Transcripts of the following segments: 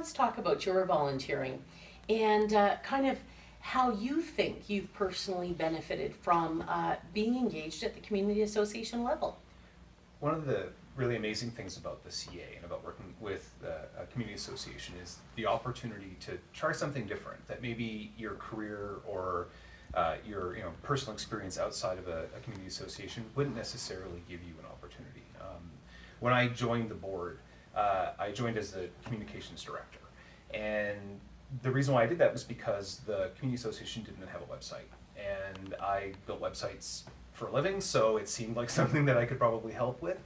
let's talk about your volunteering and kind of how you think you've personally benefited from being engaged at the community association level. One of the really amazing things about the CA and about working with a community association is the opportunity to try something different that maybe your career or your personal experience outside of a community association wouldn't necessarily give you an opportunity. When I joined the board, I joined as the communications director, and the reason why I did that was because the community association didn't have a website, and I built websites for a living, so it seemed like something that I could probably help with.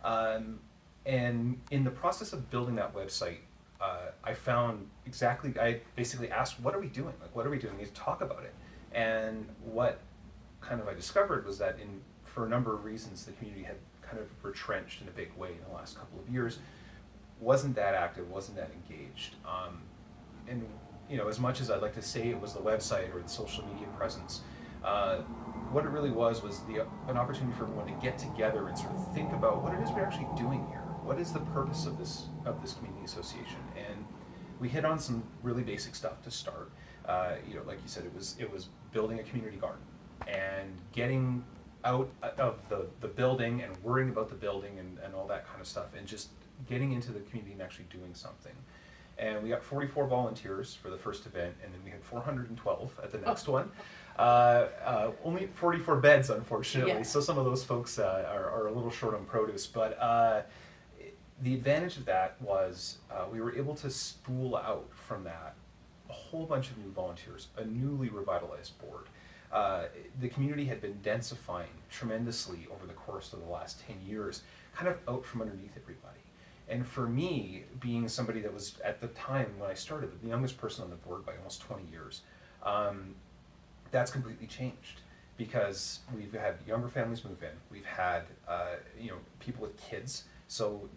And in the process of building that website, I basically asked, what are we doing? Like, what are we doing? We need to talk about it. And what kind of I discovered was that for a number of reasons, the community had kind of retrenched in a big way in the last couple of years, wasn't that active, wasn't that engaged. And as much as I'd like to say it was the website or the social media presence, what it really was an opportunity for everyone to get together and sort of think about what it is we're actually doing here. What is the purpose of this community association? And we hit on some really basic stuff to start. Like you said, it was building a community garden and getting out of the building and worrying about the building and all that kind of stuff, and just getting into the community and actually doing something. And we got 44 volunteers for the first event, and then we had 412 at the next one. Only 44 beds, unfortunately, Yeah. so some of those folks are a little short on produce. But the advantage of that was we were able to spool out from that a whole bunch of new volunteers, a newly revitalized board. The community had been densifying tremendously over the course of the last 10 years, kind of out from underneath everybody. And for me, being somebody that was, at the time when I started, the youngest person on the board by almost 20 years, that's completely changed, because we've had younger families move in. We've had people with kids, so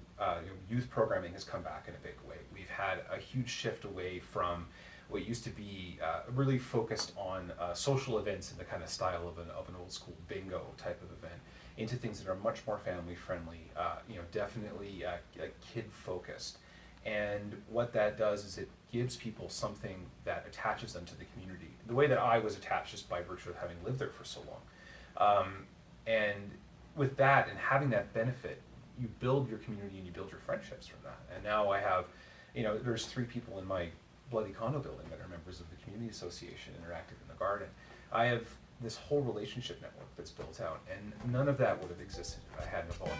youth programming has come back in a big way. We've had a huge shift away from what used to be really focused on social events in the kind of style of an old school bingo type of event, into things that are much more family friendly, definitely kid focused. And what that does is it gives people something that attaches them to the community, the way that I was attached just by virtue of having lived there for so long. And with that and having that benefit, you build your community and you build your friendships from that. And now I have, there's 3 people in my bloody condo building that are members of the community association and are active in the garden. I have this whole relationship network that's built out, and none of that would have existed if I hadn't volunteered